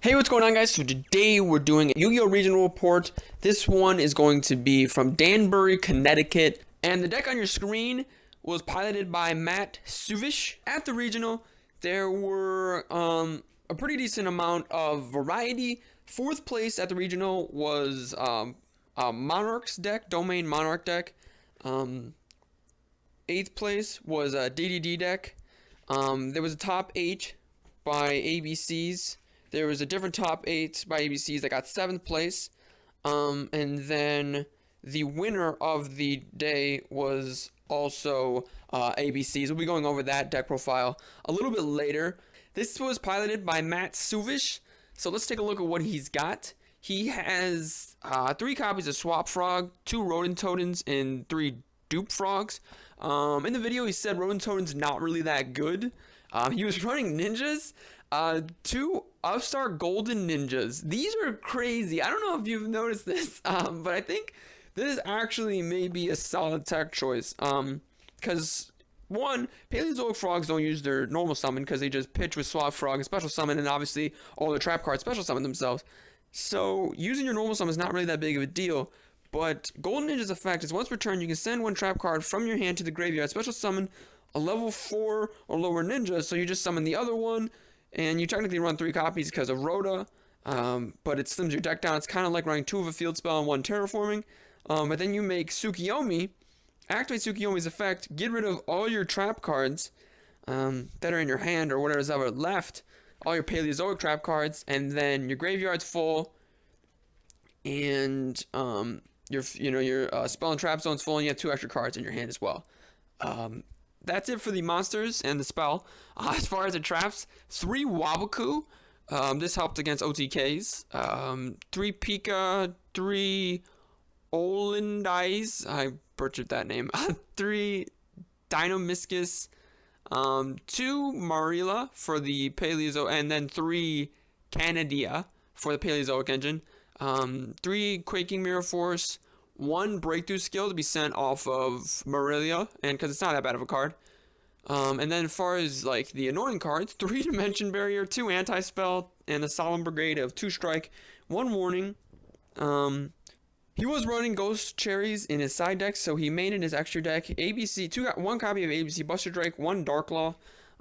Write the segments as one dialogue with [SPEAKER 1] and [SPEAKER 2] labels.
[SPEAKER 1] Hey, what's going on, guys? So today we're doing a Yu-Gi-Oh! Regional report. This one is going to be from Danbury, Connecticut. And the deck on your screen was piloted by Matt Suvish. At the regional, there were a pretty decent amount of variety. Fourth place at the regional was a Monarch's deck, Domain Monarch deck. Eighth place was a DDD deck. There was a top 8 by ABCs. There was a different top 8 by ABCs that got 7th place. And then the winner of the day was also ABCs. We'll be going over that deck profile a little bit later. This was piloted by Matt Suvish. So let's take a look at what he's got. He has 3 copies of Swap Frog, 2 Rodent Totems, and 3 Dupe Frogs. In the video, he said Rodent Totem's not really that good. He was running ninjas. 2 Upstart Golden Ninjas. These are crazy. I don't know if you've noticed this, but I think this actually may be a solid tech choice. Because one, Paleozoic frogs don't use their normal summon because they just pitch with Swap Frog and special summon, and obviously all the trap cards special summon themselves. So using your normal summon is not really that big of a deal. But Golden Ninja's effect is once per turn, you can send 1 trap card from your hand to the graveyard, special summon a level 4 or lower ninja, so you just summon the other one, and you technically run 3 copies because of Rhoda, but it slims your deck down. It's kind of like running 2 of a field spell and 1 terraforming. But then you make Tsukiyomi, activate Tsukiyomi's effect, get rid of all your trap cards that are in your hand or whatever's ever left, all your Paleozoic trap cards, and then your graveyard's full, and your spell and trap zone's full, and you have 2 extra cards in your hand as well. That's it for the monsters and the spell. As far as the traps, 3 Wabaku. This helped against OTKs. 3 Pika, 3 Olandais. I butchered that name. 3 Dinomiscus. 2 Marilla for the Paleozoic, and then 3 Canadia for the Paleozoic engine. 3 Quaking Mirror Force. 1 breakthrough skill to be sent off of Marilia, and because it's not that bad of a card. And then as far as like the annoying cards, 3 Dimension Barrier, 2 Anti-Spell, and a Solemn Brigade of 2 strike, 1 warning. He was running Ghost Cherries in his side deck, so he made in his extra deck ABC 1 copy of ABC Buster Drake, 1 Darklaw.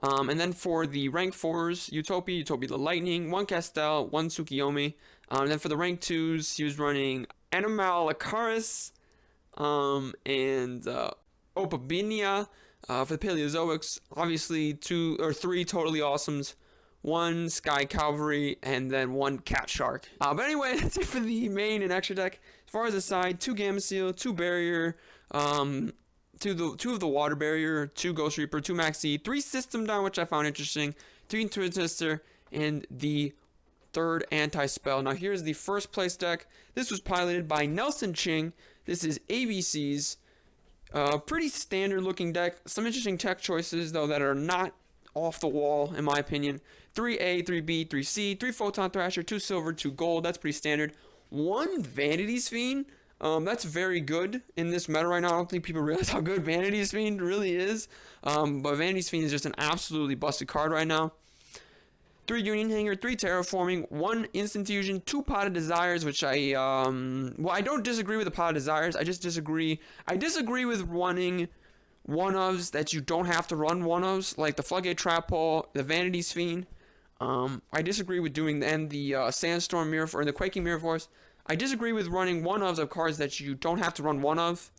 [SPEAKER 1] And then for the rank 4s, Utopia the Lightning, 1 Castel, 1 Tsukiyomi. And then for the rank 2s, he was running Animal Icarus, and Opabinia. For the Paleozoics, obviously 2 or 3 Totally Awesomes, 1 Sky Cavalry, and then 1 Cat Shark. But anyway, that's it for the main and extra deck. As far as the side, 2 Gamma Seal, 2 Barrier, 2 of the Water Barrier, 2 Ghost Reaper, 2 Maxi, 3 System Down, which I found interesting, 3 Twin Twister, and the 3rd Anti-Spell. Now here's the first place deck. This was piloted by Nelson Ching. This is ABC's. Pretty standard looking deck. Some interesting tech choices though that are not off the wall in my opinion. 3A, 3B, 3C, 3 Photon Thrasher, 2 silver, 2 gold. That's pretty standard. 1 Vanity's Fiend. That's very good in this meta right now. I don't think people realize how good Vanity's Fiend really is. But Vanity's Fiend is just an absolutely busted card right now. 3 Union Hanger, 3 Terraforming, 1 Instant Fusion, 2 Pot of Desires, which I don't disagree with the Pot of Desires. I disagree with running one-ofs that you don't have to run one-ofs, like the Floodgate Trap Hole, the Vanity's Fiend. I disagree with doing, and the Sandstorm Mirror, or the Quaking Mirror Force. I disagree with running one-ofs of cards that you don't have to run one of,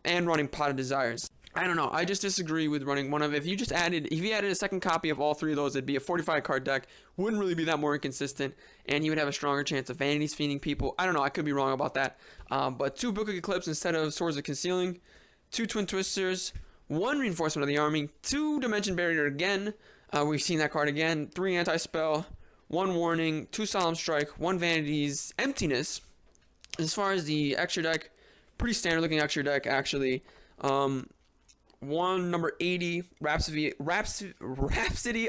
[SPEAKER 1] and running Pot of Desires. I don't know. I just disagree with running one of. If you added a second copy of all 3 of those, it'd be a 45 card deck. Wouldn't really be that more inconsistent, and you would have a stronger chance of Vanity's Fiending people. I don't know. I could be wrong about that. But 2 Book of Eclipse instead of Swords of Concealing, 2 Twin Twisters, 1 Reinforcement of the Army, 2 Dimension Barrier again. We've seen that card again. 3 Anti-Spell, 1 Warning, 2 Solemn Strike, 1 Vanity's Emptiness. As far as the extra deck, pretty standard looking extra deck actually. 1 number 80 Rhapsody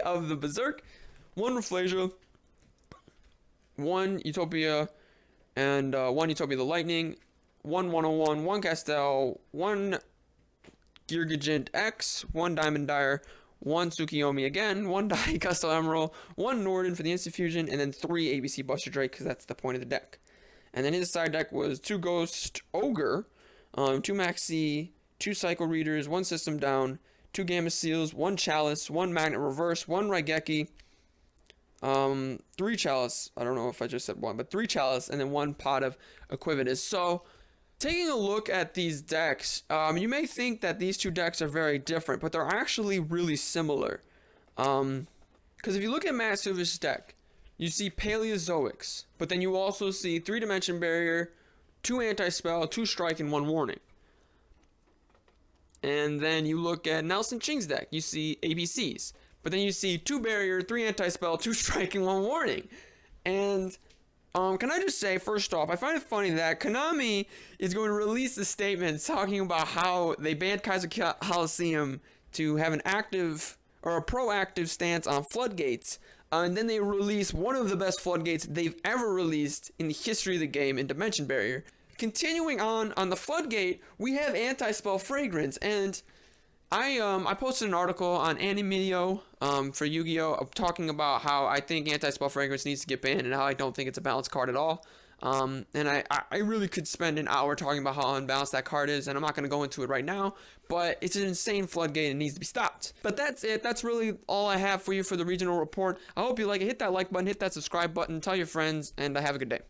[SPEAKER 1] of the Berserk, 1 Rafflesia, 1 Utopia, and 1 Utopia the Lightning, 1 101, 1 Castel, 1 Geargagent X, 1 Diamond Dire, 1 Tsukiyomi again, 1 Dai Custom Emerald, 1 Norden for the Instant Fusion, and then 3 ABC Buster Drake, because that's the point of the deck. And then his side deck was 2 Ghost Ogre, 2 Maxi, 2 Cycle Readers, 1 System Down, 2 Gamma Seals, 1 Chalice, 1 Magnet Reverse, 1 Raigeki, 3 Chalice, I don't know if I just said 1, but 3 Chalice, and then 1 Pot of Equivalence. So, taking a look at these decks, you may think that these two decks are very different, but they're actually really similar. Because if you look at Matsuvish's deck, you see Paleozoics, but then you also see 3 Dimension Barrier, 2 Anti-Spell, 2 Strike, and 1 Warning. And then you look at Nelson Ching's deck, you see ABCs, but then you see 2 Barrier, 3 Anti-Spell, 2 Strike, and 1 Warning. And can I just say, first off, I find it funny that Konami is going to release a statement talking about how they banned Kaiser Coliseum to have an active or a proactive stance on floodgates, and then they release one of the best floodgates they've ever released in the history of the game in Dimension Barrier. Continuing on the floodgate, we have Anti-Spell Fragrance, and I posted an article on Animio for Yu-Gi-Oh! Talking about how I think Anti-Spell Fragrance needs to get banned and how I don't think it's a balanced card at all. And I really could spend an hour talking about how unbalanced that card is, and I'm not going to go into it right now, but it's an insane floodgate and needs to be stopped. But that's it. That's really all I have for you for the regional report. I hope you like it. Hit that like button, hit that subscribe button, tell your friends, and have a good day.